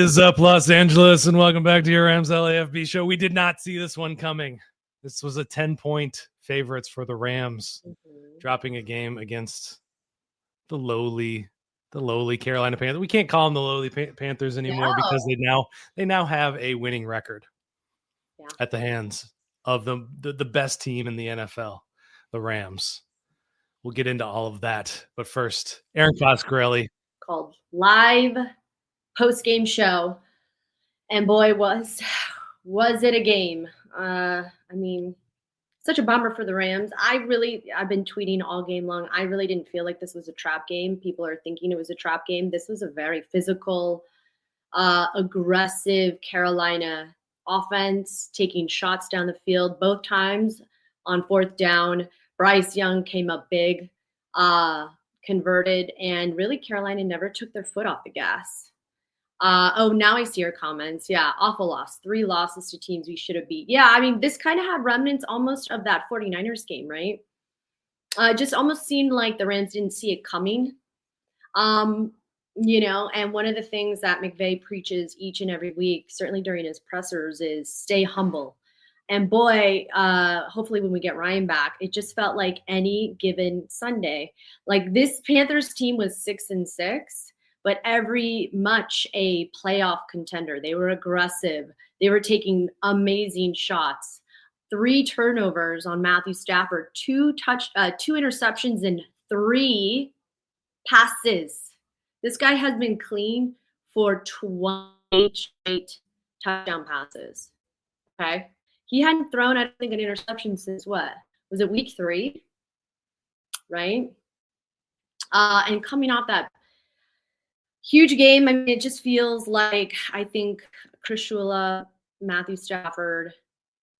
What is up, Los Angeles, and welcome back to your Rams LAFB show. We did not see this one coming. This was a 10-point favorites for the Rams, dropping a game against the lowly Carolina Panthers. We can't call them the lowly Panthers anymore because they now have a winning record at the hands of the best team in the NFL, the Rams. We'll get into all of that, but first, Erin Coscarelli. Called Live Post-Game Show, and boy, was it a game. I mean, such a bummer for the Rams. I've been tweeting all game long. I really didn't feel like this was a trap game. People are thinking it was a trap game. This was a very physical, aggressive Carolina offense, taking shots down the field both times on fourth down. Bryce Young came up big, converted, and really Carolina never took their foot off the gas. Now I see your comments. Yeah, awful loss. 3 losses to teams we should have beat. Yeah, I mean, this kind of had remnants almost of that 49ers game, right? Just almost seemed like the Rams didn't see it coming. And one of the things that McVay preaches each and every week, certainly during his pressers, is stay humble. And boy, hopefully when we get Ryan back, it just felt like any given Sunday. Like this Panthers team was 6-6, but every much a playoff contender. They were aggressive. They were taking amazing shots. 3 turnovers on Matthew Stafford, 2 interceptions, and 3 passes. This guy has been clean for 28 straight touchdown passes. Okay. He hadn't thrown, I don't think, an interception since what? Was it week 3? Right? And coming off that huge game, I mean, it just feels like I think Chris Shula, Matthew Stafford,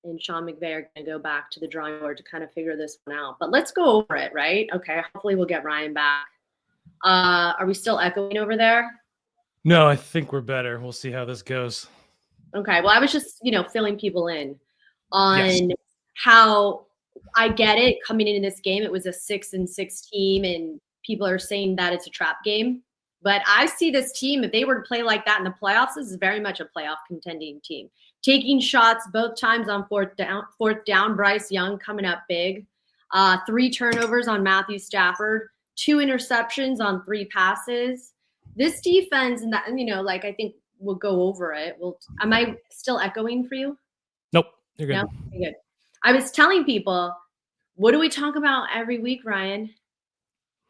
and Sean McVay are going to go back to the drawing board to kind of figure this one out. But let's go over it, right? Okay, hopefully we'll get Ryan back. Are we still echoing over there? No, I think we're better. We'll see how this goes. Okay, well, I was just, filling people in on how I get it coming into this game. It was a 6-6 team, and people are saying that it's a trap game. But I see this team, if they were to play like that in the playoffs, this is very much a playoff contending team. Taking shots both times on fourth down, Bryce Young coming up big. 3 turnovers on Matthew Stafford, 2 interceptions on 3 passes. This defense, and that, I think we'll go over it. Am I still echoing for you? Nope, you're good. No? Okay, good. I was telling people, what do we talk about every week, Ryan?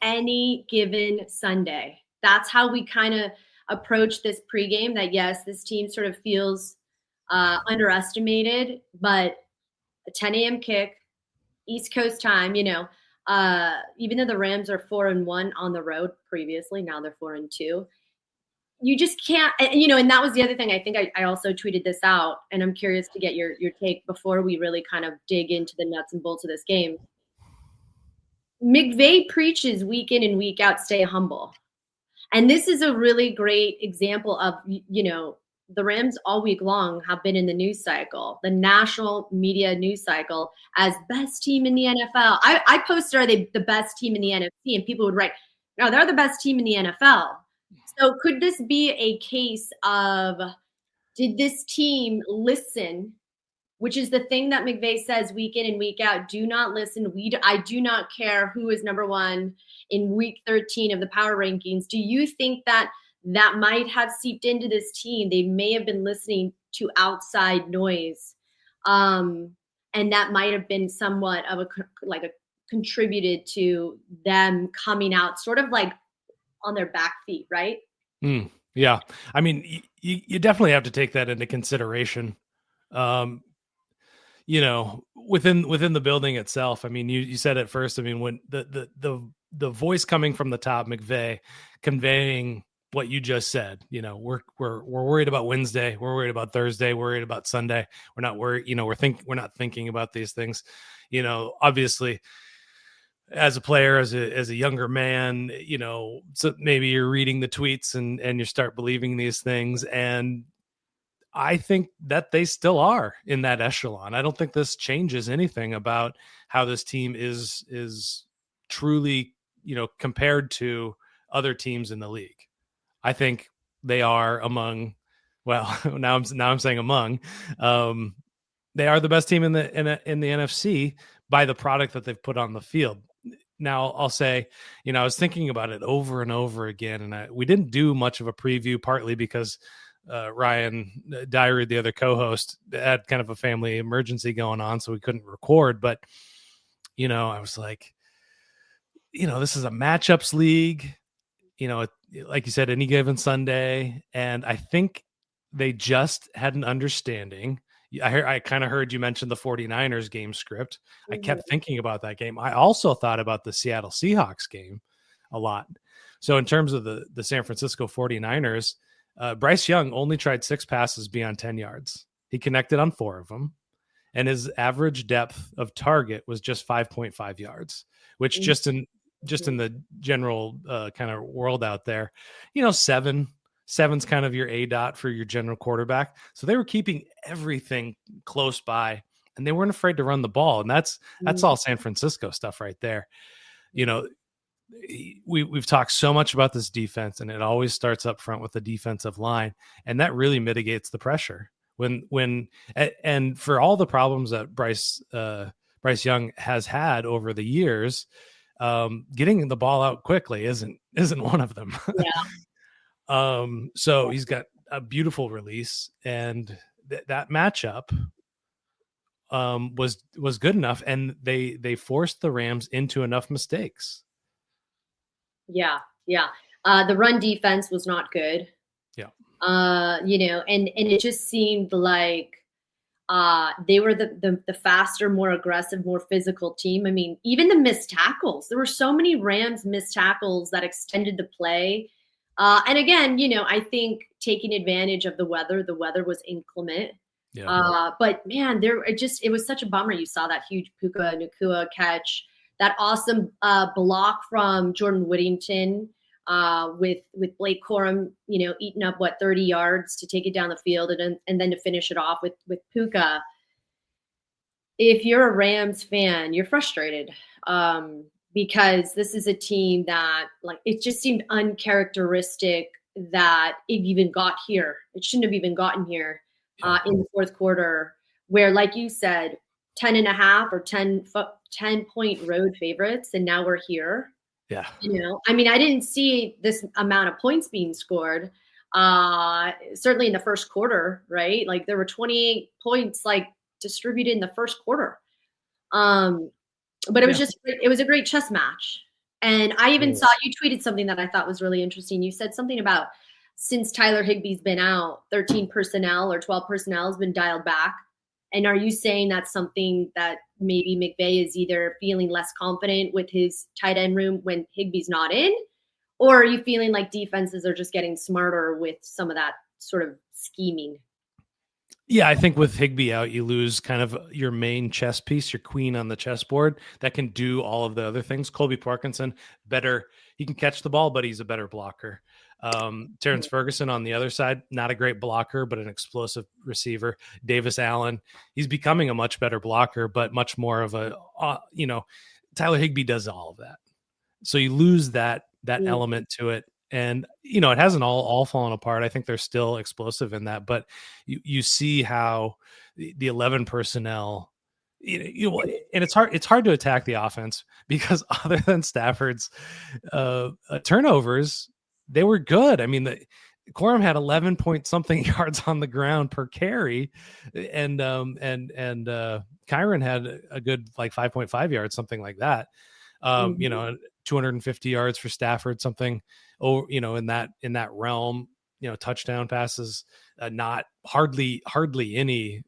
Any given Sunday. That's how we kind of approach this pregame, that yes, this team sort of feels underestimated, but a 10 a.m. kick, East Coast time, even though the Rams are 4-1 on the road previously, now they're 4-2. You just can't, and that was the other thing. I think I also tweeted this out, and I'm curious to get your take before we really kind of dig into the nuts and bolts of this game. McVay preaches week in and week out, stay humble. And this is a really great example of, the Rams all week long have been in the news cycle, the national media news cycle, as best team in the NFL. I posted, are they the best team in the NFC? And people would write, no, they're the best team in the NFL. So could this be a case of, did this team listen, which is the thing that McVay says week in and week out, do not listen. I do not care who is number 1 in week 13 of the power rankings. Do you think that might have seeped into this team? They may have been listening to outside noise. And that might have been somewhat of a contributed to them coming out sort of like on their back feet, right? Yeah. I mean, you definitely have to take that into consideration. Within the building itself. I mean, you said it first. I mean, when the voice coming from the top, McVay, conveying what you just said, we're worried about Wednesday, we're worried about Thursday, we're worried about Sunday. We're not worried, we're not thinking about these things. Obviously, as a player, as a younger man, so maybe you're reading the tweets and you start believing these things. And I think that they still are in that echelon. I don't think this changes anything about how this team is truly, compared to other teams in the league. I think they are among Well, now I'm saying among. They are the best team in the NFC by the product that they've put on the field. Now I'll say, I was thinking about it over and over again, and we didn't do much of a preview, partly because Ryan Diary, the other co-host, had kind of a family emergency going on, so we couldn't record. But I was like, this is a matchups league. Like you said, any given Sunday, and I think they just had an understanding. I kind of heard you mention the 49ers game script. I kept thinking about that game. I also thought about the Seattle Seahawks game a lot. So in terms of the San Francisco 49ers, Bryce Young only tried 6 passes beyond 10 yards. He connected on 4 of them, and his average depth of target was just 5.5 yards, which just in the general kind of world out there, 7's kind of your ADOT for your general quarterback. So they were keeping everything close by, and they weren't afraid to run the ball. And that's all San Francisco stuff right there. We've talked so much about this defense, and it always starts up front with the defensive line, and that really mitigates the pressure and for all the problems that Bryce Young has had over the years, getting the ball out quickly isn't one of them. Yeah. So he's got a beautiful release, and that matchup was good enough, and they forced the Rams into enough mistakes. Yeah. The run defense was not good. Yeah. And it just seemed like they were the faster, more aggressive, more physical team. I mean, even the missed tackles. There were so many Rams missed tackles that extended the play. And again, I think taking advantage of the weather was inclement. Yeah. But man, it was such a bummer. You saw that huge Puka Nacua catch, that awesome block from Jordan Whittington with Blake Corum, eating up 30 yards to take it down the field and then to finish it off with Puka. If you're a Rams fan, you're frustrated because this is a team that it just seemed uncharacteristic that it even got here. It shouldn't have even gotten here in the fourth quarter, where, like you said, 10.5 or 10-point road favorites, and now we're here. Yeah. I mean, I didn't see this amount of points being scored, certainly in the first quarter, right? Like there were 28 points distributed in the first quarter. But it was it was a great chess match. And I even saw you tweeted something that I thought was really interesting. You said something about since Tyler Higbee's been out, 13 personnel or 12 personnel has been dialed back. And are you saying that's something that maybe McVay is either feeling less confident with his tight end room when Higbee's not in? Or are you feeling like defenses are just getting smarter with some of that sort of scheming? Yeah, I think with Higbee out, you lose kind of your main chess piece, your queen on the chessboard that can do all of the other things. Colby Parkinson, better. He can catch the ball, but he's a better blocker. Terrence Ferguson on the other side, not a great blocker, but an explosive receiver. Davis Allen, he's becoming a much better blocker, but much more of a, Tyler Higbee does all of that. So you lose that element to it. And, it hasn't all fallen apart. I think they're still explosive in that, but you see how the 11 personnel, and it's hard to attack the offense because other than Stafford's turnovers, they were good. I mean, Corum had 11 point something yards on the ground per carry, and Kyron had a good 5.5 yards, something like that. 250 yards for Stafford, something in that realm. Touchdown passes, not hardly any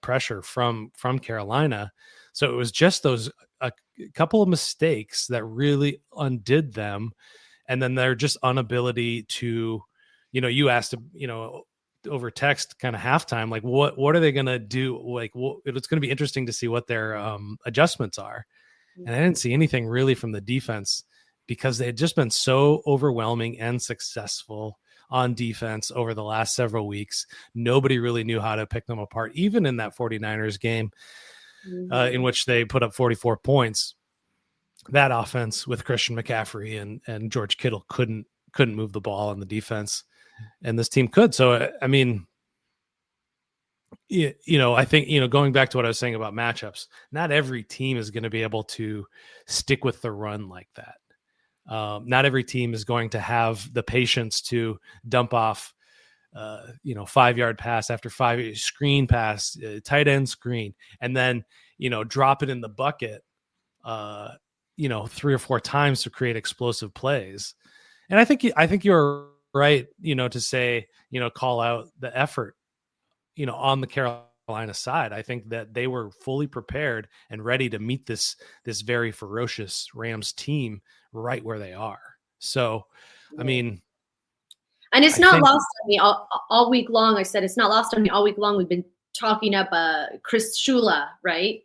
pressure from Carolina. So it was just those a couple of mistakes that really undid them. And then their just inability to, you asked, over text kind of halftime, what are they going to do? It's going to be interesting to see what their adjustments are. And I didn't see anything really from the defense because they had just been so overwhelming and successful on defense over the last several weeks. Nobody really knew how to pick them apart, even in that 49ers game in which they put up 44 points. That offense with Christian McCaffrey and George Kittle couldn't move the ball on the defense, and this team could. So, I mean, I think, going back to what I was saying about matchups, not every team is going to be able to stick with the run like that. Not every team is going to have the patience to dump off, 5-yard pass after 5 screen pass, tight end screen, and then, drop it in the bucket, 3 or 4 times to create explosive plays. And I think you're right, to say, call out the effort, on the Carolina side. I think that they were fully prepared and ready to meet this very ferocious Rams team right where they are. So, I mean, and it's not lost on me all week long. I said it's not lost on me all week long. We've been talking up Chris Shula, right?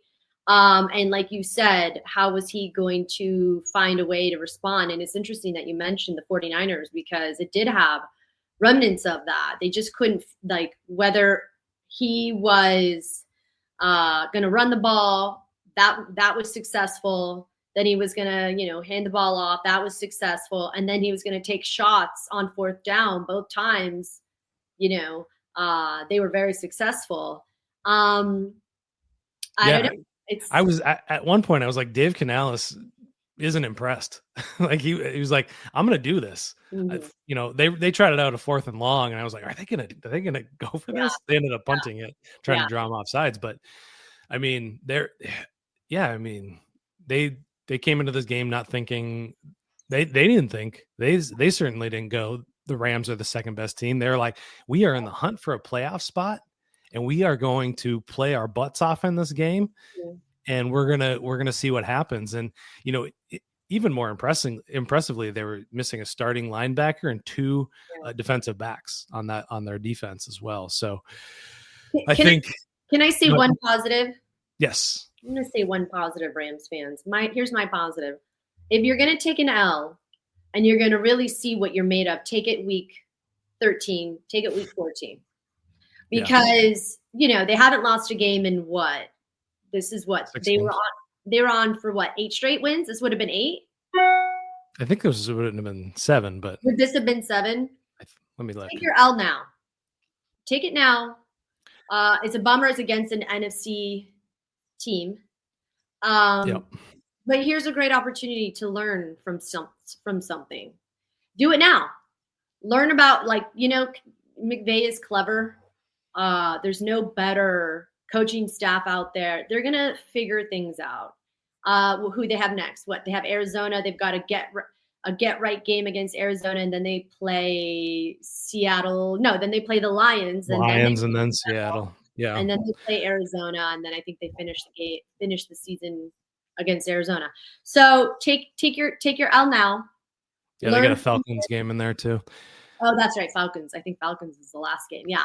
And like you said, how was he going to find a way to respond? And it's interesting that you mentioned the 49ers, because it did have remnants of that. They just couldn't, like, whether he was going to run the ball, that was successful. Then he was going to, hand the ball off. That was successful. And then he was going to take shots on 4th down both times. They were very successful. I don't know. I was at one point, I was like, Dave Canales isn't impressed. Like he was like, I'm going to do this. Mm-hmm. They tried it out a 4th and long, and I was like, are they going to go for this? They ended up punting it, trying to draw them off sides. But I mean, they came into this game not thinking, they didn't think, they certainly didn't go, the Rams are the second best team. They're like, we are in the hunt for a playoff spot, and we are going to play our butts off in this game. Yeah. And we're gonna see what happens. And even more impressively, they were missing a starting linebacker and 2 defensive backs on their defense as well. So can I say one positive? Yes, I'm gonna say one positive, Rams fans. Here's my positive. If you're gonna take an L and you're gonna really see what you're made of, take it week 13, take it week 14, because they haven't lost a game in what. This is what 16. They were on for what, 8 straight wins? This would have been 8. I think this would have been 7, but would this have been 7? Let me look. Take your L now. Take it now. It's a bummer. It's against an NFC team. But here's a great opportunity to learn from something. Do it now. Learn about, McVay is clever. There's no better coaching staff out there. They're going to figure things out. Who they have next. They have Arizona. They've got a get right game against Arizona, and then they play Seattle. No, then they play the Lions. And then Seattle. Yeah. And then they play Arizona, and then I think they finish the season against Arizona. So take your L now. Yeah, they got a Falcons game in there too. Oh, that's right, Falcons. I think Falcons is the last game. Yeah.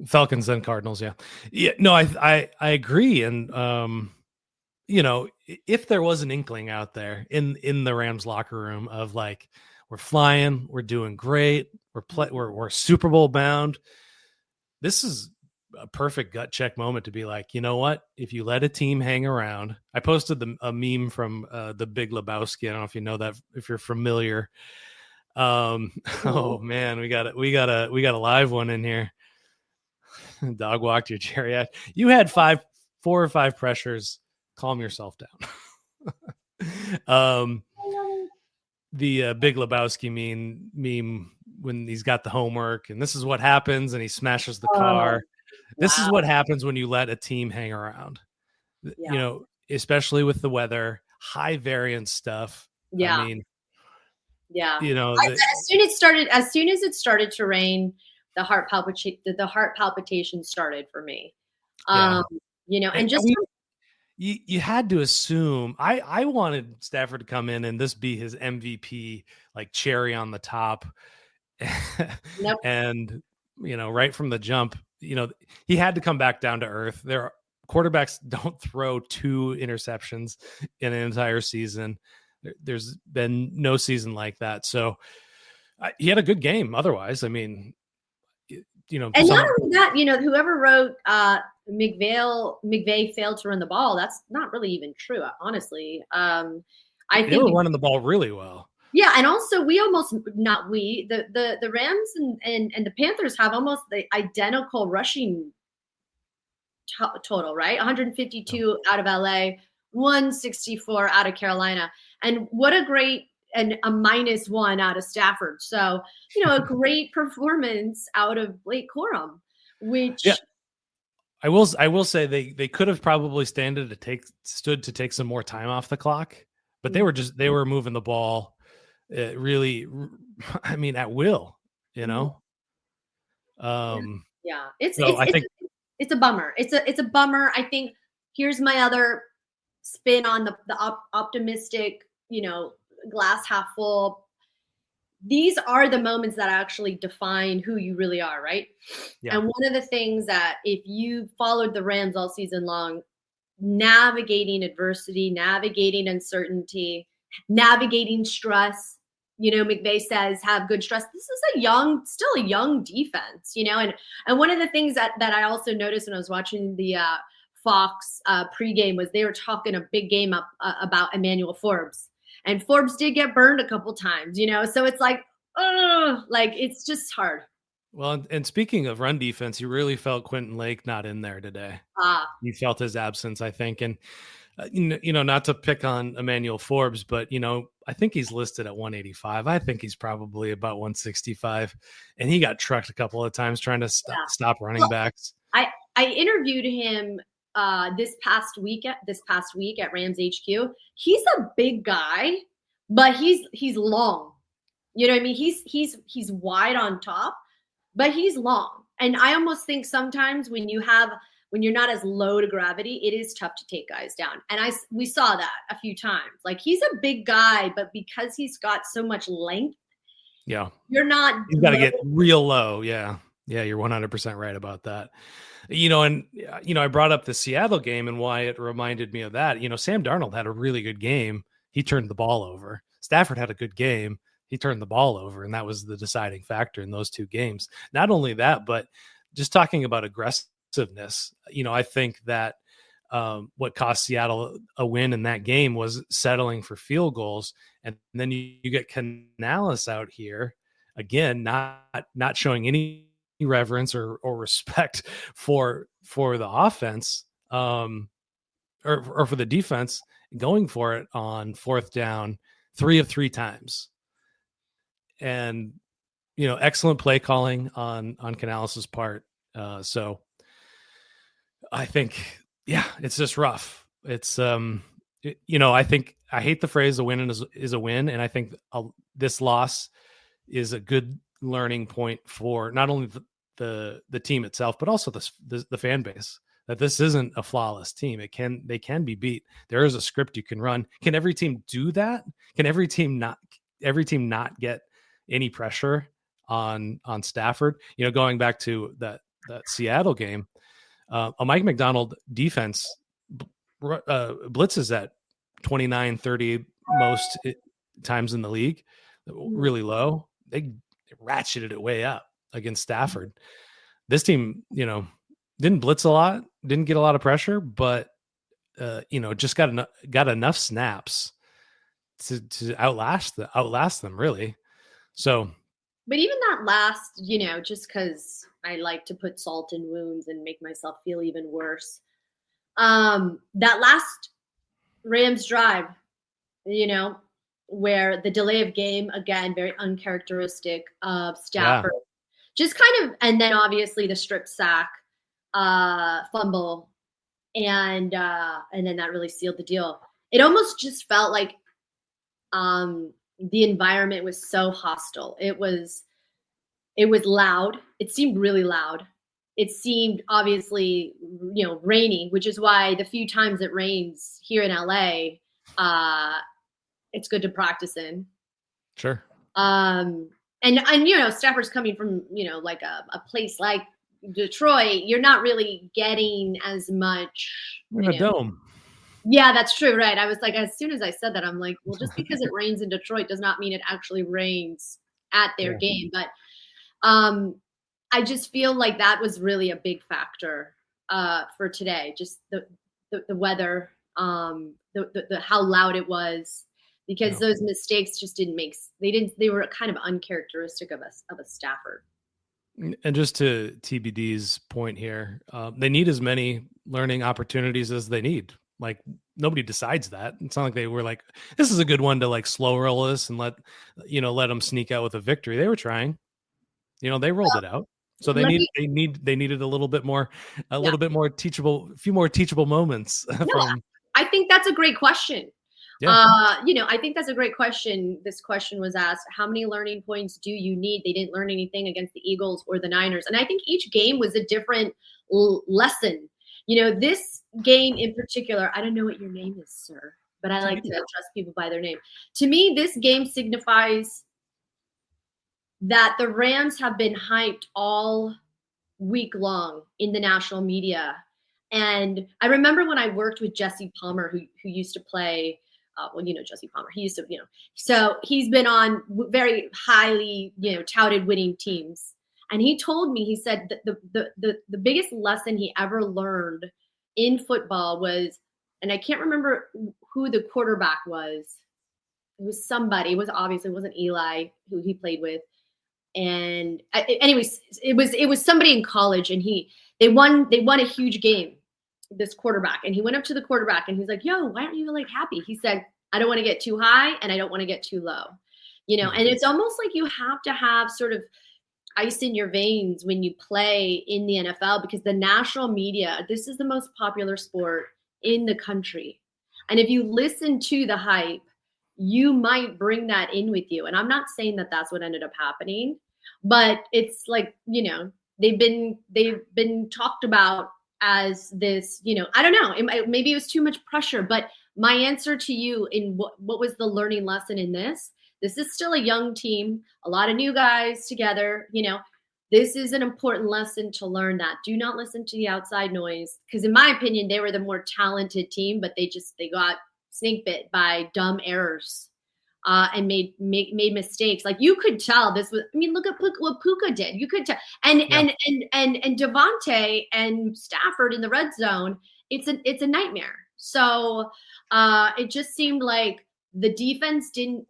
Falcons and Cardinals, yeah. No, I agree. And if there was an inkling out there in the Rams locker room of like, we're flying, we're doing great, we're Super Bowl bound, this is a perfect gut check moment to be like, you know what? If you let a team hang around, I posted a meme from the Big Lebowski. I don't know if you know that, if you're familiar. Oh man, we got a live one in here. Dog walked your geriatric. You had 4 or 5 pressures. Calm yourself down. The Big Lebowski meme when he's got the homework and this is what happens and he smashes the car. This is what happens when you let a team hang around. Yeah. Especially with the weather, high variance stuff. Yeah. I mean, yeah. As soon as it started to rain, the heart palpitation started for me. And just you had to assume. I wanted Stafford to come in and this be his MVP, like cherry on the top. Nope. And right from the jump, he had to come back down to earth. Quarterbacks don't throw 2 interceptions in an entire season. There's been no season like that. So he had a good game. Otherwise, I mean, and not only that, whoever wrote McVay failed to run the ball, that's not really even true, honestly. I think they were running the ball really well. Yeah, and also the Rams and the Panthers have almost the identical rushing total, right? 152 out of LA, 164 out of Carolina. And what a great, and a -1 out of Stafford. So, a great performance out of Blake Corum, which I will say they could have probably stood to take some more time off the clock, but they were moving the ball really, I mean, at will, Yeah. It's a bummer. It's a bummer. I think here's my other spin on the optimistic, glass half full. These are the moments that actually define who you really are, right? Yeah. And one of the things that, if you followed the Rams all season long, navigating adversity, navigating uncertainty, navigating stress, McVay says have good stress. This is still a young defense, and one of the things that I also noticed when I was watching the Fox pregame was they were talking a big game up about Emmanuel Forbes. And Forbes did get burned a couple times, so it's like it's just hard. Well, and speaking of run defense, you really felt Quentin Lake not in there today. You felt his absence, I think. And, not to pick on Emmanuel Forbes, but, I think he's listed at 185. I think he's probably about 165. And he got trucked a couple of times trying to stop running backs. I interviewed him this past week at Rams HQ. He's a big guy, but he's long. You know what I mean? He's wide on top, but he's long. And I almost think sometimes when you're not as low to gravity, it is tough to take guys down. And we saw that a few times. Like, he's a big guy, but because he's got so much length, you've got to get real low. Yeah, you're 100% right about that. I brought up the Seattle game and why it reminded me of that. Sam Darnold had a really good game. He turned the ball over. Stafford had a good game. He turned the ball over, and that was the deciding factor in those two games. Not only that, but just talking about aggressiveness, I think that what cost Seattle a win in that game was settling for field goals. And then you get Canales out here again, not showing any reverence or respect for the offense or for the defense, going for it on 4th down 3 of 3 times. And excellent play calling on Canales' part. So I think it's just rough. It's I think I hate the phrase "a win is a win," and I think this loss is a good learning point for not only the team itself, but also the fan base, that this isn't a flawless team. They can be beat. There is a script you can run. Can every team do that? Can every team not get any pressure on Stafford? Going back to that Seattle game, a Mike McDonald defense blitzes at 29, 30 most times in the league, really low. They ratcheted it way up against Stafford. This team, didn't blitz a lot, didn't get a lot of pressure, but just got enough snaps to outlast them, really. So, but even that last, just because I like to put salt in wounds and make myself feel even worse. That last Rams drive, where the delay of game, again, very uncharacteristic of Stafford. Just kind of, and then obviously the strip sack, fumble, and then that really sealed the deal. It almost just felt like the environment was so hostile. It was loud. It seemed really loud. It seemed obviously, rainy, which is why the few times it rains here in LA, it's good to practice in. Sure. And Stafford's coming from, like a place like Detroit. You're not really getting as much. In a dome. Yeah, that's true. Right. I was like, as soon as I said that, I'm like, well, just because it rains in Detroit does not mean it actually rains at their game. But I just feel like that was really a big factor for today. Just the weather, the how loud it was, because those mistakes just didn't they were kind of uncharacteristic of a Stafford. And just to TBD's point here, they need as many learning opportunities as they need. Like, nobody decides that. It's not like they were like, this is a good one to like slow roll this and let them sneak out with a victory. They were trying, they rolled it out. So they needed a little bit more, little bit more teachable, a few more teachable moments from. I think that's a great question. Yeah. I think that's a great question. This question was asked, how many learning points do you need? They didn't learn anything against the Eagles or the Niners. And I think each game was a different lesson. This game in particular, I don't know what your name is, sir, but I like to address people by their name. To me, this game signifies that the Rams have been hyped all week long in the national media. And I remember when I worked with Jesse Palmer, who used to play, Jesse Palmer, he used to, so he's been on very highly, touted winning teams. And he told me, he said that the biggest lesson he ever learned in football was, and I can't remember who the quarterback was. It was somebody. It wasn't Eli who he played with. And anyways, it was somebody in college, and they won a huge game, this quarterback. And he went up to the quarterback and he's like, yo, why aren't you like happy? He said, I don't want to get too high and I don't want to get too low, and it's almost like you have to have sort of ice in your veins when you play in the NFL, because the national media, this is the most popular sport in the country. And if you listen to the hype, you might bring that in with you. And I'm not saying that that's what ended up happening, but it's like, they've been talked about as this, I don't know, maybe it was too much pressure, but my answer to you in what was the learning lesson in this is still a young team, a lot of new guys together, this is an important lesson to learn, that do not listen to the outside noise. Because in my opinion, they were the more talented team, but they got snake bit by dumb errors and made mistakes. Like, you could tell this was, look at what Puka did. You could tell. And Devontae and Stafford in the red zone, it's a nightmare. So it just seemed like the defense didn't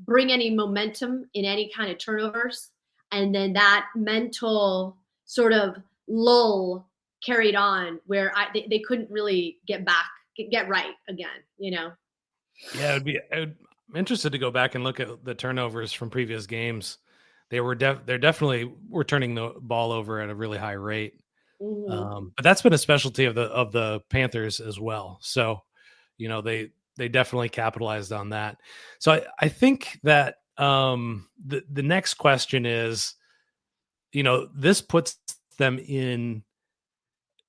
bring any momentum in any kind of turnovers. And then that mental sort of lull carried on where they couldn't really get right again, Yeah, I'm interested to go back and look at the turnovers from previous games. They're definitely were turning the ball over at a really high rate. Mm-hmm. But that's been a specialty of the Panthers as well. So, they definitely capitalized on that. So I think that the next question is, this puts them in,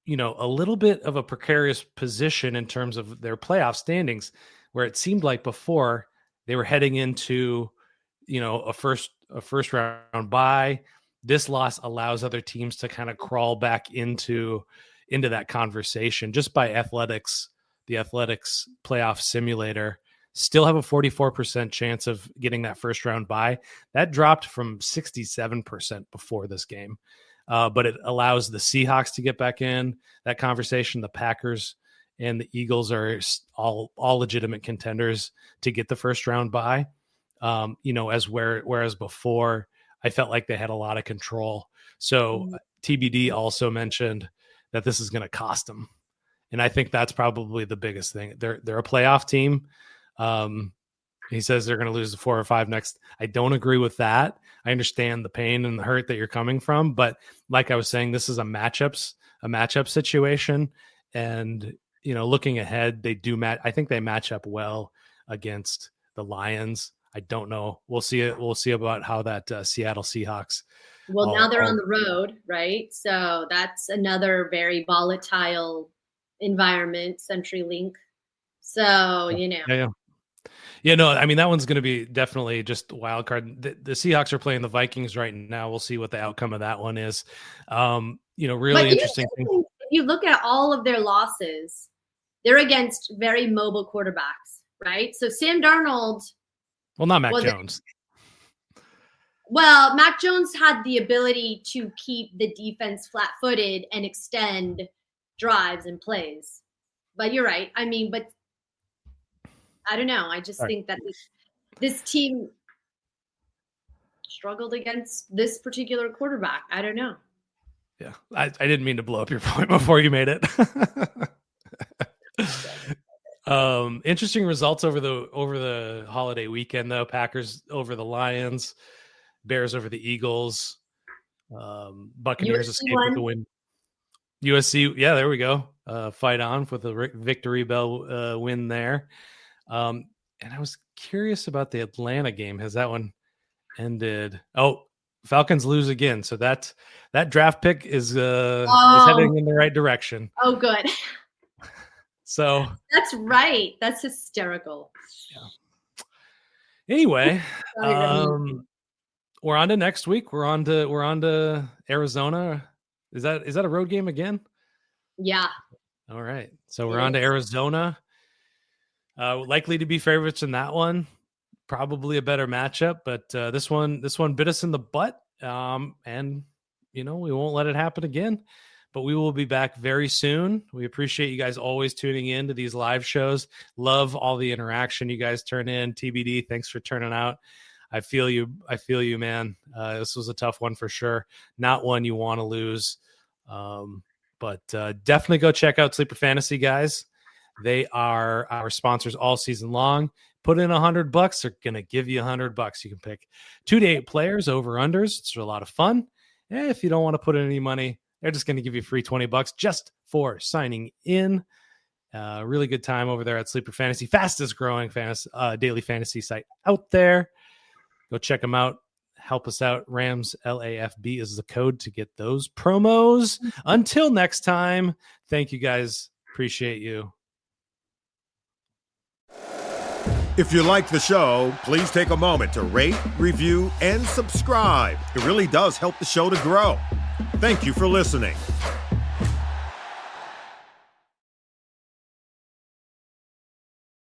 a little bit of a precarious position in terms of their playoff standings, where it seemed like before they were heading into, a first round bye. This loss allows other teams to kind of crawl back into that conversation just by athletics. The athletics playoff simulator still have a 44% chance of getting that first round bye. That dropped from 67% before this game. But it allows the Seahawks to get back in that conversation. The Packers and the Eagles are all legitimate contenders to get the first round bye. Whereas before I felt like they had a lot of control. So TBD also mentioned that this is going to cost them. And I think that's probably the biggest thing. They're a playoff team. He says they're going to lose the 4 or 5 next. I don't agree with that. I understand the pain and the hurt that you're coming from, but like I was saying, this is a matchup situation. And, looking ahead, they do I think they match up well against the Lions. I don't know. We'll see it. We'll see about how that Seattle Seahawks. Well, now they're on the road, right? So that's another very volatile environment, CenturyLink. So, Yeah, no, I mean, that one's going to be definitely just a wild card. The Seahawks are playing the Vikings right now. We'll see what the outcome of that one is. Really interesting thing. If you look at all of their losses, they're against very mobile quarterbacks, right? So Sam Darnold. Well, not Mac Jones. Well, Mac Jones had the ability to keep the defense flat-footed and extend drives and plays. But you're right. But I don't know. I just think that this team, struggled against this particular quarterback. I don't know. Yeah, I didn't mean to blow up your point before you made it. Interesting results over the holiday weekend, though. Packers over the Lions, Bears over the Eagles, Buccaneers escape with the win. USC, yeah, there we go. Fight on with the victory bell win there. And I was curious about the Atlanta game. Has that one ended? Oh, Falcons lose again. So that draft pick is heading in the right direction. Oh, good. So that's right. That's hysterical. Yeah. Anyway, we're on to next week. We're on to Arizona. Is that a road game again? Yeah. All right. So we're on to Arizona. Likely to be favorites in that one. Probably a better matchup, but this one bit us in the butt. And we won't let it happen again. But we will be back very soon. We appreciate you guys always tuning in to these live shows. Love all the interaction you guys turn in. TBD, thanks for turning out. I feel you, man. This was a tough one for sure. Not one you want to lose. But definitely go check out Sleeper Fantasy, guys. They are our sponsors all season long. Put in $100. They're going to give you $100. You can pick 2 to 8 players, over-unders. It's a lot of fun. And if you don't want to put in any money, they're just going to give you free $20 just for signing in. Really good time over there at Sleeper Fantasy. Fastest growing daily fantasy site out there. Go check them out. Help us out. Rams LAFB is the code to get those promos. Until next time, thank you guys. Appreciate you. If you like the show, please take a moment to rate, review, and subscribe. It really does help the show to grow. Thank you for listening.